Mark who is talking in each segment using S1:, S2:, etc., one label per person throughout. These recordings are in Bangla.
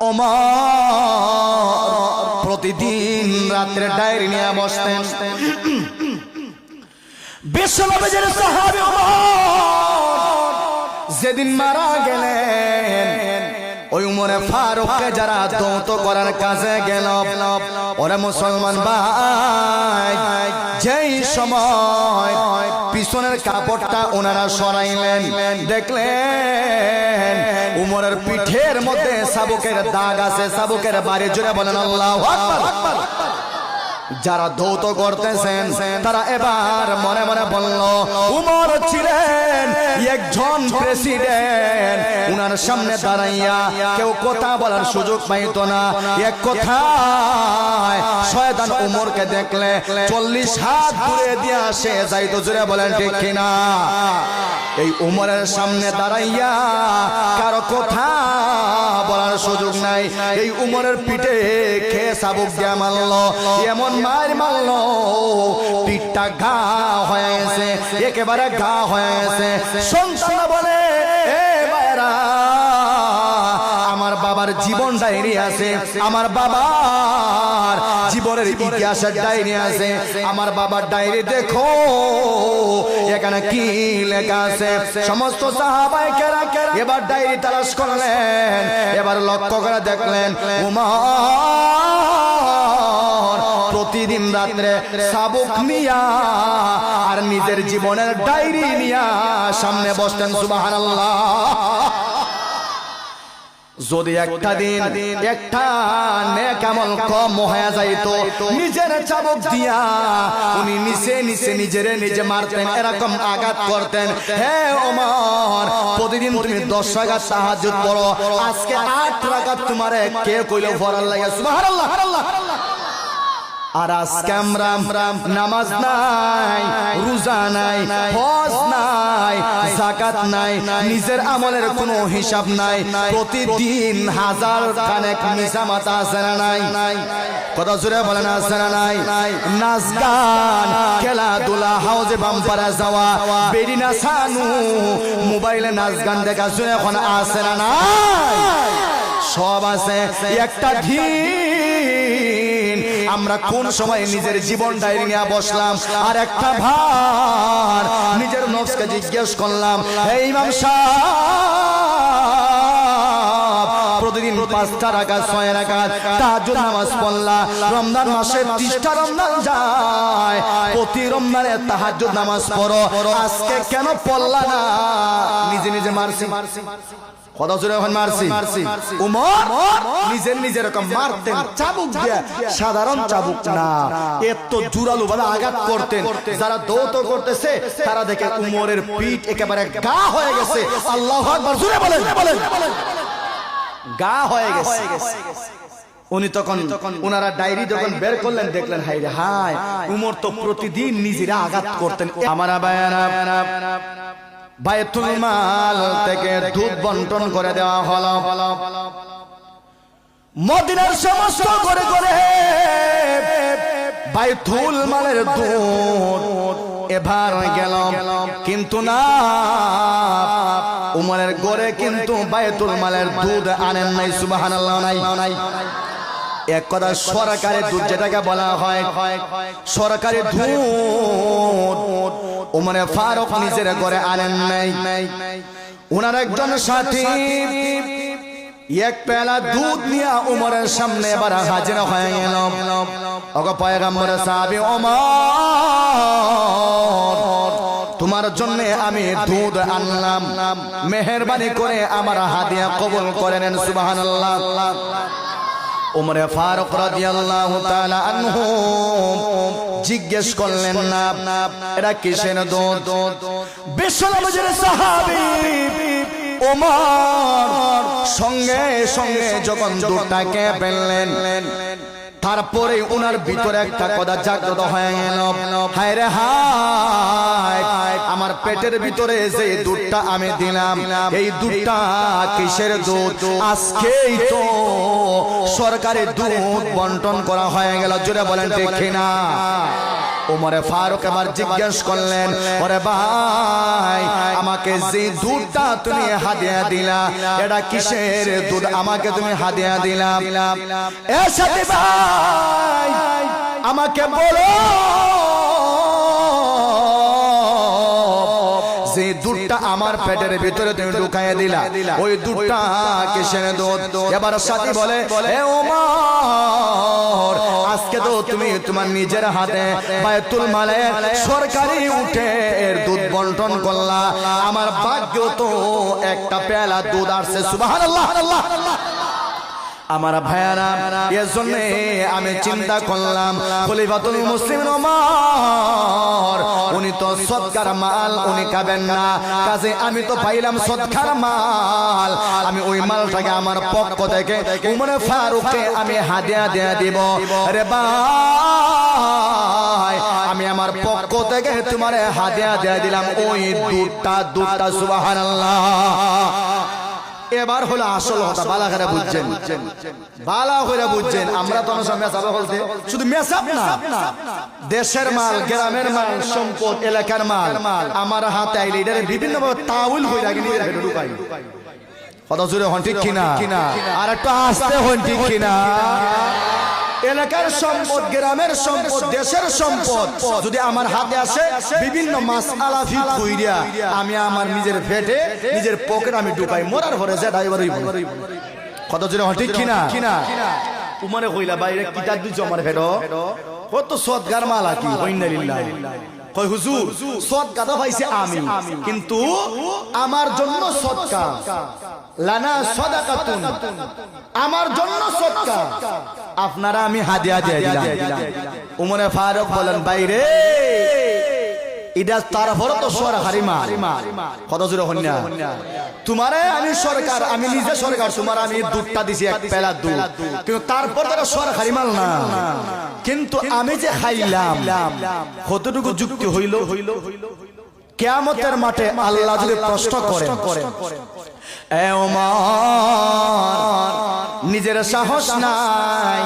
S1: ওমর প্রতিদিন রাতে ডায়েরি নিয়ে বসতেন। বিশ্বনবীর সাহাবী ওমর যেদিন মারা গেলেন, ওই উমরে ফারুককে যারা দৌত করার কাজে গেল, ওরে মুসলমান ভাই, যেই সময় পিছনের কাপড়টা ওনারা সরাইলেন, দেখলেন উমরের পিঠের মধ্যে চাবুকের দাগ আছে। চাবুকের বাড়ি জুড়ে বলেন আল্লাহু আকবার। যারা ধৌত করতেছেন তারা এবার মনে মনে বলল, উমর ছিলেন একজন প্রেসিডেন্ট, উনার সামনে দাঁড়াইয়া কেউ কথা বলার সুযোগ পাইত না। এক কথায় শয়তান উমরকে দেখলে 40 হাত দূরে দিয়ে আসে যাইতো। জুড়ে বলেন ঠিক কিনা? এই উমরের সামনে দাঁড়াইয়া কারো কথা বলার সুযোগ নাই। এই উমরের পিঠে খেয়ে চাবুক দিয়া মারলো, এমন মার মারলো পিঠটা ঘা হয়ে গেছে, একেবারে ঘা হয়ে গেছে। সন্তান বলে, এ ভাইরা, আমার বাবার জীবন ডায়েরি আছে, আমার বাবার জীবনের ইতিহাসের ডায়েরি আছে, আমার বাবার ডায়েরি দেখো এখানে কি লেখা আছে। সমস্ত সাহাবায়ে কেরাম এবার ডায়েরি তালাশ করলেন, এবার লক্ষ্য করে দেখলেন উমর প্রতিদিন রাত্রে চাবুক নিয়া আর নিজের জীবনের ডায়েরি নিয়া সামনে বসতেন। সুবহানাল্লাহ। যদি একটা দিন একটা নেক আমল কম হয়ে যাইতো, নিজের চাবুক দিয়া উনি নিচে নিচে নিজে মারতেন, এরকম আঘাত করতেন। হে ওমর, প্রতিদিন তুমি 10 রাকাত তাহাজ্জুদ পড়ো, আজকে 8 রাকাত তোমারে কে কইলো পড়ার লাগে? সুবহানাল্লাহ। আর আজকে আমরা নামাজ নাই, রোজা নাই, হজ নাই, যাকাত নাই, নিজের আমলের কোনো হিসাব নাই। প্রতিদিন হাজার খানেক মিছা মাথা আছে না নাই? কথা জোরে বলেন আছে না নাই? নাচ গান, খেলাধুলা, হাউজে বাম্পারে যাওয়া, বেরি নাচানো, মোবাইলে নাচ গান দেখা শুনে এখন আছে না নাই? সব আছে। একটা দিন আমরা কোন সময় নিজের জীবন ডায়েরি নিয়ে বসলাম আর একটা ভার নিজের নফসকে জিজ্ঞেস করলাম, হে ইমাম সাহেব, প্রতিদিন 5টা রাকাত 6 রাকাত তাহাজ্জুদ নামাজ পড়লা, রমজান মাসে 30টা রমজান যায়, প্রতি রমজানে তাহাজ্জুদ নামাজ পড়ো, আজকে কেন পড়লা না? নিজে মারছি। কথা জোরে এখন মারছি। উমর নিজের এরকম মারতেন চাবুক দিয়ে, সাধারণ চাবুক না, এত জোরালো ভাবে আঘাত করতেন। যারা দৌত করতেছে তারা দেখে উমরের পিঠ একেবারে গা হয়ে গেছে। আল্লাহু আকবার, জোরে বলেন। গা হয়ে গেছে। উনি তখন ওনারা ডায়েরি যখন বের করলেন, দেখলেন হায় রে হায়, উমর তো প্রতিদিন নিজেরা আঘাত করতেন। আমার বায়ানা বাইতুল মাল থেকে দুধ বন্টন করে দেওয়া হলো। মদিনার সমস্ত করে বাইতুল মালের দুধ এবার গেল, কিন্তু না, উমরের গড়ে কিন্তু বাইতুল মালের দুধ আনেন নাই। সুবহানাল্লাহ। নাই। এক কথা, সরকারি দুধ যেটাকে বলা হয়, সরকারি দুধ উমরে ফারুক নিজের ঘরে আনেন নাই। ওনার একজন সাথী এক পেলা দুধ নিয়ে উমরের সামনে এবার হাজির হয়ে গেল। ওগো পয়গম্বরের সাহাবী ওমর, তোমার জন্য আমি দুধ আনলাম, মেহেরবানি করে আমার হাদিয়া কবুল করে নেন। সুবহানাল্লাহ। উমরে ফারুক রাদিয়াল্লাহু তাআলা আনহু জিজ্ঞেস করলেন, না এটা কিসের দুধ? বিশ্বনবীর সাহাবী ওমর সঙ্গে সঙ্গে যখন দুধটাকে পেলেন, তারপরে উনার ভিতরে একটা কথা জাগ্রত হয়ে গেল, হায় রে হায়, আমার পেটের ভিতরে যে দুধটা আমি দিলাম, এই দুধটা কিসের দুধ? আজকেই তো সরকারি দুধ বন্টন করা হয়ে গেল। জোরে বলেন ঠিক কিনা? ওমরে ফারুক এবার জিজ্ঞেস করলেন, ওরে ভাই, আমাকে যে দুধটা তুমি হাদিয়া দিলা, এটা কিসের দুধ আমাকে তুমি হাদিয়া দিলা? এর সাথে ভাই আমাকে বলো, যে দুধটা আমার পেটের ভিতরে তুমি ঢুকাইয়া দিলা, ওই দুধটা কিসের দুধ? এবার সাথী বলে, এ ওমর, আজকে তো তুমি তোমার নিজের হাতে বায়তুল মালে সরকারি উঠে এর দুধ বন্টন করলা, আমার ভাগ্য তো একটা পেয়ালা দুধ আসছে। সুবহানাল্লাহ। আমার ভাইয়ারা, এর জন্য আমি চিন্তা করলাম, খলিফাতুল মুসলিমিন ওমর উনি তো সদকার মাল উনি খাবেন না, কাজে আমি তো পাইলাম সদকার মাল, আমি ওই মালটাকে আমার পক্ষ থেকে উমরে ফারুককে আমি হাদিয়া দিয়ে দিব। আরে ভাই, আমি আমার পক্ষ থেকে তোমারে হাদিয়া দিয়ে দিলাম ওই দুধটা। সুবহানাল্লাহ। এবার হলো আসল কথা, বালা করে বুঝছেন, বালা করে বুঝছেন। আমরা তো মেসাব বলতে শুধু মেসাব না, দেশের মাল, গ্রামের মাল, সম্পদ, এলাকার মাল আমার হাতে আইলে এটার বিভিন্ন ভাবে তাউল হয়ে লাগে, নিজের হাতে ঢুকাই। কত জোরে হন ঠিক কিনা? আর একটু আস্তে হন ঠিক কিনা? এলাকার সম্পদ, গ্রামের সম্পদ, দেশের সম্পদ যদি আমার হাতে আসে, বিভিন্ন মাসআলা ফিক কইরা আমি আমার নিজের পেটে নিজের পকেট আমি ঢুকাই, মরার পরে যেটা এবারই কত জোরে ঠিক কিনা? উমারে কইলা, বাইরে কিতাব দিছ আমার পেট, কত সদগার মালা কি হইনালিল্লাহ। কই হুজুর, সদকা তো পাইছি আমি, কিন্তু আমার জন্য সদকা, লানা সাদাকাতুন, আমার জন্য সদকা আপনারা আমি হাদিয়া দিয়ে দিলাম। উমরে ফারুক বলেন, বাইরে এটা তারপরে তো সরকারি মাল, কত জোরে হন না? তোমারে আমি সরকার, আমি নিজে সরকার, তোমার আমি দুধটা দিছি এক পেলা দুধ, কিন্তু তারপর তারা সরকারি মাল না, কিন্তু আমি যে খাইলাম কতটুকু যুক্তি হইল? কিয়ামতের মাঠে আল্লাহ যদি প্রশ্ন করে, এ ওমর, নিজের সাহস নাই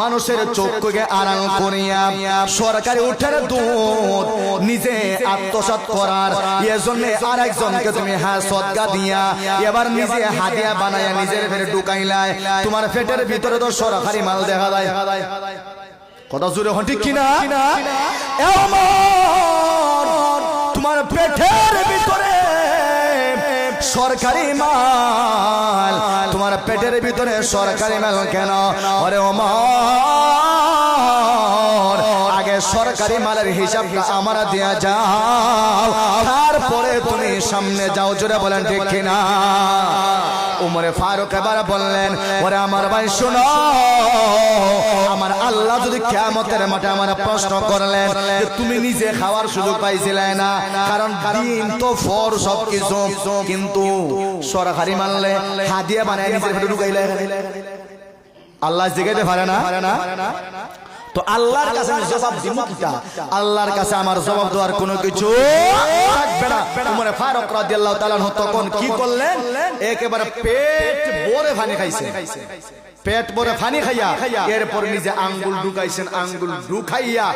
S1: মানুষের চোখকে আড়াল করিয়া সরকারি উঠের দুধ নিজে আত্মসাৎ করার, এজন্য আরেকজনকে তুমি সদকা দিয়া এবার নিজে হাদিয়া বানায়া নিজের পেটে ঢুকাইলাই, তোমার পেটের ভিতরে তো সরকারি মাল দেখা যায়। কত জোরে হন ঠিক কিনা? এ ওমর, তোমার পেটের ভিতরে সরকারি মাল, তোমার পেটের ভিতরে সরকারি মাল কেন? আরে ওমর, আগে সরকারি মালের হিসাবটা আমরা দেয়া যাও, তারপরে তুমি সামনে যাও। জোরে বলেন ঠিক কিনা? উমরে ফারুক এবার বললেন, ওরে আমার ভাই শোনো, আমার আল্লাহ যদি কিয়ামতের মাঠে আমার প্রশ্ন করলেন যে তুমি নিজে খাওয়ার সুযোগ পাইছিলে না, কারণ দিন তো ফর সবকিছু, কিন্তু সরকারি মানলে হাদিয়া বানায় নিজের পেটে ঢুকাইলে, আল্লাহ জিগাইতে পারে না? তো আল্লাহর কাছে আমি জবাব দিব কিটা? আল্লাহর কাছে আমার জবাব দেওয়ার কোনো কিছু থাকবে না। উমরে ফারুক রাদিয়াল্লাহু তাআলা তখন কি করলেন? একেবারে পেট ভরে পানি খাইছে, পেট ভরে পানি খাইয়া এরপর নিজে আঙ্গুল ঢুকাইছেন, আঙ্গুল ঢুকাইয়া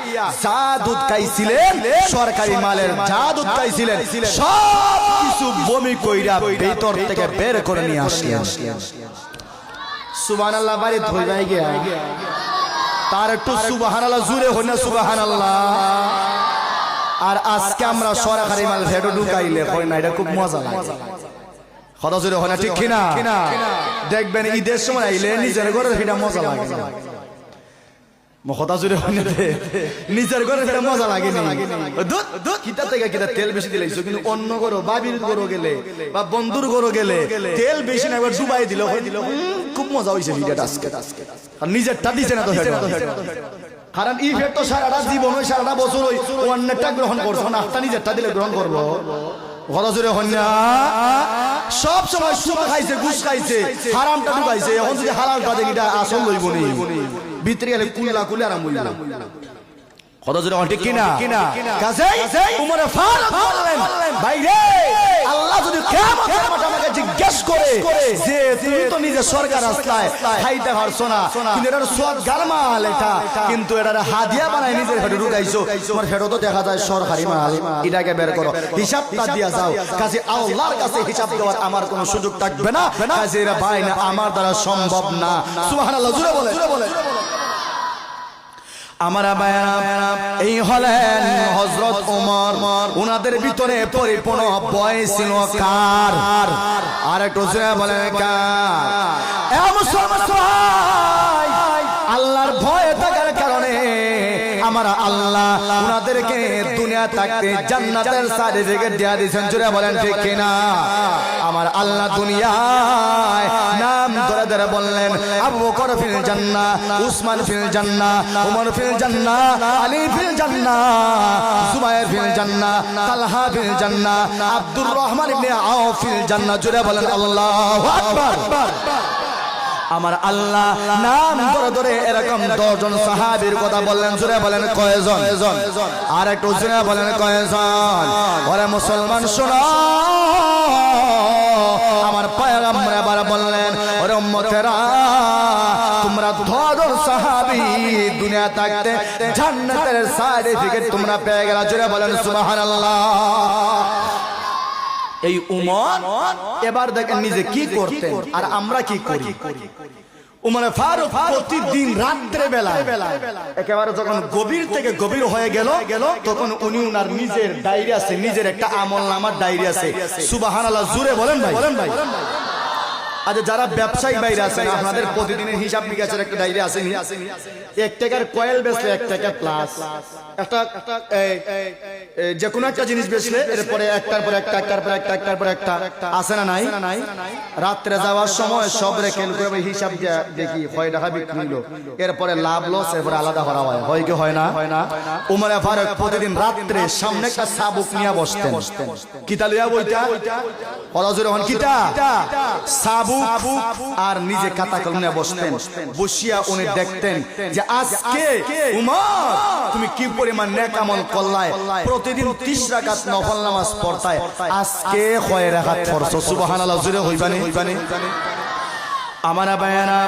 S1: যা দুধ খাইছিলেন সরকারি মালের, যা দুধ খাইছিলেন সব কিছু বমি কইরা ভিতর থেকে বের করে নিয়ে আসলেন। সুবহানাল্লাহ। বাড়ি ধরে যাই গিয়া তার একটু সুবহানাল্লাহ জুড়ে হই না? সুবহানাল্লাহ। আর আজকে আমরা সরকারি মাল ভেটো ঢুকাইলে হয় না, এটা খুব মজা লাগে, কত জোরে হয় না ঠিক কিনা? দেখবেন ঈদের সময় আইলে নিজের ঘরের ভিটা মজা লাগে, কথা জোরে হয় না? নিজের ঘরের ভিটা মজা লাগে নি? কিতা থেকে কিতা তেল বেশি দিলাইছো, কিন্তু অন্য ঘরো, বাবির ঘরো গেলে বা বন্ধুর ঘরো গেলে তেল বেশি না, একবার ডুবাই দিল, খুব মজা হয়েছে ভিডিওটা আজকে। আর নিজেরটা দিছে না তো, কারণ ই ফের তো সারাটা জীবন ওই সারাটা বছর ওই অন্যটা গ্রহণ করছো না, আটটা নিজেরটা দিলে গ্রহণ করবো, কথা জোরে হয় না? সব সময় সুদ খাইছে, ঘুষ খাইছে, হারামটা ঢুকাইছে, এখন যদি হালালটা দেখি এটা আসল লইব নি, ভিতরে গেলে কুল্লা কুলে আরাম হইল, কত জোরে ঠিক কিনা? কাজেই উমরে ফারুক বললেন, ভাই রে আল্লাহ যদি কিয়ামতের মাঠে আমাকে জিজ্ঞেস করে যে তুমি তো নিজে সরকার আসলায় খাইতে পারছো না, কিন্তু এটার সব গালমাল এটা, কিন্তু এটার হাদিয়া বানাই নিজের পেটে ঢুকাইছো, তোমার পেটে তো দেখা যায় সরকারি মাল, এটাকে বের করো, হিসাবটা দিয়া যাও। কাজে আল্লাহর কাছে হিসাব দেওয়ার আমার কোনো সুযোগ থাকবে না, কাজে এরা ভাই না আমার দ্বারা সম্ভব না। সুবহানাল্লাহ, জোরে বলে। আমার বায়ানা এই হলেন হযরত ওমর, ওনাদের ভিতরে পরিপূর্ণ ভয় ছিল কার? আর একটু জোরে বলেন কার? এ মুসলমান ভাই, আল্লাহর ভয় থাকার কারণে আমার আল্লাহ ওনাদেরকে দুনিয়া থাকতে জান্নাতের সার্টিফিকেট দিয়ে দিয়েছেন। জোরে বলেন ঠিক কিনা? আমার আল্লাহ দুনিয়ায় নাম ধরে ধরে বললেন আবু বকর ফিল জান্নাহ, উসমান ফিল জান্নাহ, ওমর ফিল জান্নাহ, আলী ফিল জান্নাহ, জুবায়ের ফিল জান্নাহ, তালহা ফিল জান্নাহ, আব্দুর রহমান ইবনে আওফ ফিল জান্নাহ। জোরে বলেন আল্লাহু আকবার। আমার আল্লাহ নাম ধরে ধরে এরকম 10 জন সাহাবীর কথা বললেন। জোরে বলেন কয়জন? আর একটু জোরে বলেন কয়জন? ওরে মুসলমান শোনো, আমার পয়গম্বর এবার বললেন ওরে উম্মতেরা, তোমরা 10 জন সাহাবী দুনিয়া থাকতে জান্নাতের সার্টিফিকেট তোমরা পেয়ে গেলা। জোরে বলেন সুবহানাল্লাহ। এই উমর এবার দেখেন নিজে কি করতেন আর আমরা কি করি। উমর ফারুক প্রতিদিন রাত্রে বেলা একেবারে যখন গভীর থেকে গভীর হয়ে গেল তখন উনি উনার নিজের ডায়েরি আছে, নিজের একটা আমলনামার ডায়েরি আছে। সুবহানাল্লাহ, জোরে বলেন ভাই। আচ্ছা, যারা ব্যবসায়িক বাইরে আছেন আপনাদের প্রতিদিনের হিসাব নিকাশের একটা ডায়েরি আছে। 1 টাকার কয়েল বেচলে 1 টাকা প্লাস, একটা যে কোনো একটা জিনিস বেচলে এরপরে একটার পর একটা, একটার পর একটা, একটার পর একটা আছে না নাই? রাত্রে যাওয়ার সময় সব রেখে করে হিসাব দেখি কয় টাকা বিক্রি হলো, এরপরে লাভ লস এরপরে আলাদা করা হয় কি হয় না? উমর ফারুক প্রতিদিন রাত্রে সামনে একটা সাবুক নিয়ে বসতেন। কিতা লইয়া বইটা হযরত হন কিতা সাবুক আর নিজে খাতা কলম নিয়ে বসতেন। বসিয়া উনি দেখতেন যে আজকে উমর তুমি কি পরিমাণ নেক আমল করলাই, প্রতিদিন 30 রাকাত নফল নামাজ পড়তাই, আজকে কয় রাকাত পড়ছো? সুবহানাল্লাহ, জোরে হইবানি। আমার বায়ানা